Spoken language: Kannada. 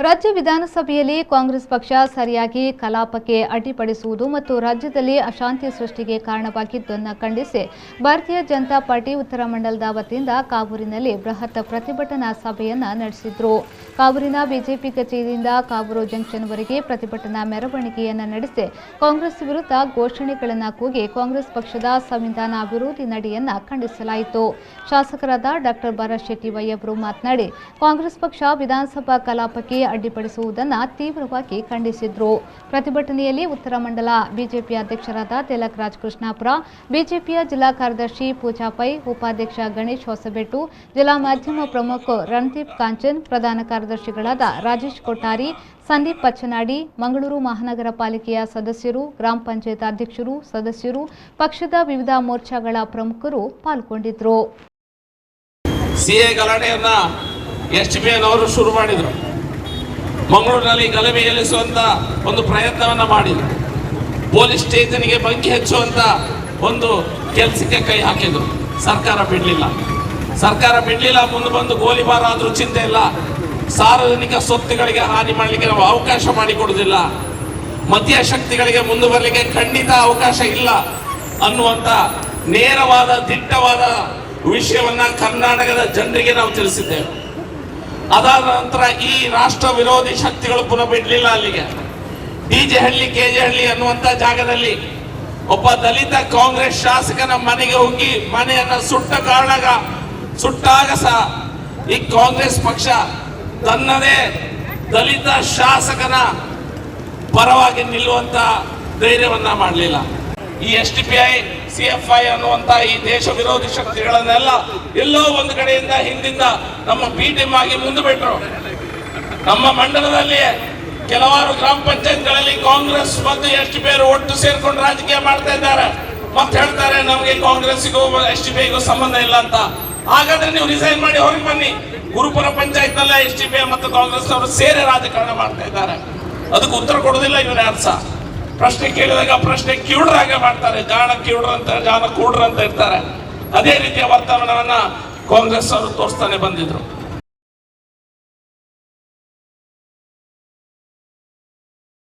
ರಾಜ್ಯ ವಿಧಾನಸಭೆಯಲ್ಲಿ ಕಾಂಗ್ರೆಸ್ ಪಕ್ಷ ಸರಿಯಾಗಿ ಕಲಾಪಕ್ಕೆ ಅಡ್ಡಿಪಡಿಸುವುದು ಮತ್ತು ರಾಜ್ಯದಲ್ಲಿ ಅಶಾಂತಿ ಸೃಷ್ಟಿಗೆ ಕಾರಣವಾಗಿದ್ದನ್ನು ಖಂಡಿಸಿ ಭಾರತೀಯ ಜನತಾ ಪಾರ್ಟಿ ಉತ್ತರ ಮಂಡಲದ ವತಿಯಿಂದ ಕಾವೂರಿನಲ್ಲಿ ಬೃಹತ್ ಪ್ರತಿಭಟನಾ ಸಭೆಯನ್ನು ನಡೆಸಿದರು. ಕಾವೂರಿನ ಬಿಜೆಪಿ ಕಚೇರಿಯಿಂದ ಕಾವೂರು ಜಂಕ್ಷನ್ವರೆಗೆ ಪ್ರತಿಭಟನಾ ಮೆರವಣಿಗೆಯನ್ನು ನಡೆಸಿ ಕಾಂಗ್ರೆಸ್ ವಿರುದ್ಧ ಘೋಷಣೆಗಳನ್ನು ಕೂಗಿ ಕಾಂಗ್ರೆಸ್ ಪಕ್ಷದ ಸಂವಿಧಾನ ವಿರೋಧಿ ನಡೆಯನ್ನು ಖಂಡಿಸಲಾಯಿತು. ಶಾಸಕರಾದ ಡಾಕ್ಟರ್ ಭರತ್ ಶೆಟ್ಟಿ ವೈ ಅವರು ಮಾತನಾಡಿ, ಕಾಂಗ್ರೆಸ್ ಪಕ್ಷ ವಿಧಾನಸಭಾ ಕಲಾಪಕ್ಕೆ ಅಡ್ಡಿಪಡಿಸುವುದನ್ನು ತೀವ್ರವಾಗಿ ಖಂಡಿಸಿದರು. ಪ್ರತಿಭಟನೆಯಲ್ಲಿ ಉತ್ತರ ಮಂಡಲ ಬಿಜೆಪಿ ಅಧ್ಯಕ್ಷರಾದ ತಿಲಕ್ ರಾಜ್ ಕೃಷ್ಣಾಪುರ, ಬಿಜೆಪಿಯ ಜಿಲ್ಲಾ ಕಾರ್ಯದರ್ಶಿ ಪೂಜಾ ಪೈ, ಉಪಾಧ್ಯಕ್ಷ ಗಣೇಶ್ ಹೊಸಬೆಟ್ಟು, ಜಿಲ್ಲಾ ಮಾಧ್ಯಮ ಪ್ರಮುಖ ರಣದೀಪ್ ಕಾಂಚನ್, ಪ್ರಧಾನ ಕಾರ್ಯದರ್ಶಿಗಳಾದ ರಾಜೇಶ್ ಕೊಟ್ಟಾರಿ, ಸಂದೀಪ್ ಪಚ್ಚನಾಡಿ, ಮಂಗಳೂರು ಮಹಾನಗರ ಪಾಲಿಕೆಯ ಸದಸ್ಯರು, ಗ್ರಾಮ ಪಂಚಾಯತ್ ಅಧ್ಯಕ್ಷರು, ಸದಸ್ಯರು, ಪಕ್ಷದ ವಿವಿಧ ಮೋರ್ಚಾಗಳ ಪ್ರಮುಖರು ಪಾಲ್ಗೊಂಡಿದ್ದರು. ಸಿಎ ಗಲಾಟೆಯನ್ನ ಎಸ್ಟಿಪಿಎನ್ ಶುರು ಮಾಡಿದರು. ಮಂಗಳೂರಿನಲ್ಲಿ ಗಲಭೆ ಎಲ್ಲಿಸುವಂತ ಒಂದು ಪ್ರಯತ್ನವನ್ನ ಮಾಡಿದರು. ಪೊಲೀಸ್ ಸ್ಟೇಷನ್ಗೆ ಬೆಂಕಿ ಹಚ್ಚುವಂತ ಒಂದು ಕೆಲಸಕ್ಕೆ ಕೈ ಹಾಕಿದ್ರು. ಸರ್ಕಾರ ಬಿಡ್ಲಿಲ್ಲ. ಮುಂದೆ ಬಂದು ಗೋಲಿಬಾರ್ ಆದ್ರೂ ಚಿಂತೆ ಇಲ್ಲ. ಸಾರ್ವಜನಿಕ ಸ್ವತ್ತುಗಳಿಗೆ ಹಾನಿ ಮಾಡಲಿಕ್ಕೆ ನಾವು ಅವಕಾಶ ಮಾಡಿಕೊಡುವುದಿಲ್ಲ. ಮತೀಯ ಶಕ್ತಿಗಳಿಗೆ ಮುಂದೆ ಬರಲಿಕ್ಕೆ ಖಂಡಿತ ಅವಕಾಶ ಇಲ್ಲ ಅನ್ನುವಂತ ನೇರವಾದ ದಿಟ್ಟವಾದ ವಿಷಯವನ್ನ ಕರ್ನಾಟಕದ ಜನರಿಗೆ ನಾವು ತಿಳಿಸಿದ್ದೇವೆ. ಅದಾದ ನಂತರ ಈ ರಾಷ್ಟ್ರ ವಿರೋಧಿ ಶಕ್ತಿಗಳು ಪುನಃ ಬಿಡಲಿಲ್ಲ. ಅಲ್ಲಿಗೆ ಡಿಜೆ ಹಳ್ಳಿ ಕೆಜೆ ಹಳ್ಳಿ ಅನ್ನುವಂತ ಜಾಗದಲ್ಲಿ ಒಬ್ಬ ದಲಿತ ಕಾಂಗ್ರೆಸ್ ಶಾಸಕನ ಮನೆಗೆ ಹೋಗಿ ಮನೆಯನ್ನ ಸುಟ್ಟಾಗ ಸಹ ಈ ಕಾಂಗ್ರೆಸ್ ಪಕ್ಷ ತನ್ನದೇ ದಲಿತ ಶಾಸಕನ ಪರವಾಗಿ ನಿಲ್ಲುವಂತ ಧೈರ್ಯವನ್ನ ಮಾಡಲಿಲ್ಲ. ಈ ಎಸ್ಟಿಪಿಐ ಸಿಎಫ್ಐ ಅನ್ನುವಂತ ಈ ದೇಶ ವಿರೋಧಿ ಶಕ್ತಿಗಳನ್ನೆಲ್ಲ ಎಲ್ಲೋ ಒಂದು ಕಡೆಯಿಂದ ಹಿಂದಿಂದ ನಮ್ಮ ಬಿ ಟೀಮ್ ಆಗಿ ಮುಂದೆ ಬಿಟ್ಟರು. ನಮ್ಮ ಮಂಡಲದಲ್ಲಿ ಕೆಲವಾರು ಗ್ರಾಮ ಪಂಚಾಯತ್ಗಳಲ್ಲಿ ಕಾಂಗ್ರೆಸ್ ಮತ್ತು ಎಸ್ಟಿಪಿಐ ಒಟ್ಟು ಸೇರ್ಕೊಂಡು ರಾಜಕೀಯ ಮಾಡ್ತಾ ಇದ್ದಾರೆ. ಮತ್ತೆ ಹೇಳ್ತಾರೆ ನಮಗೆ ಕಾಂಗ್ರೆಸ್ಗೂ ಎಸ್ಟಿಪಿಐಗೂ ಸಂಬಂಧ ಇಲ್ಲ ಅಂತ. ಹಾಗಾದ್ರೆ ನೀವು ರಿಸೈನ್ ಮಾಡಿ ಹೊರಗೆ ಬನ್ನಿ. ಗುರುಪುರ ಪಂಚಾಯತ್ ನಲ್ಲೇ ಎಸ್ಟಿಪಿಐ ಮತ್ತು ಕಾಂಗ್ರೆಸ್ ಅವರು ಸೇರಿ ರಾಜಕಾರಣ ಮಾಡ್ತಾ ಇದ್ದಾರೆ. ಅದಕ್ಕೆ ಉತ್ತರ ಕೊಡೋದಿಲ್ಲ ಇವರು ಯಾರು ಸಹ. ಪ್ರಶ್ನೆ ಕೇಳಿದಾಗ ಪ್ರಶ್ನೆ ಕಿವುಡ್ರಾಗೆ ಮಾಡ್ತಾರೆ. ಜಾಣ ಕೂಡ್ರ ಅಂತ ಇರ್ತಾರೆ. ಅದೇ ರೀತಿಯ ವರ್ತಮಾನವನ್ನ ಕಾಂಗ್ರೆಸ್ ಅವರು ತೋರಿಸ್ತಾನೆ ಬಂದಿದ್ರು.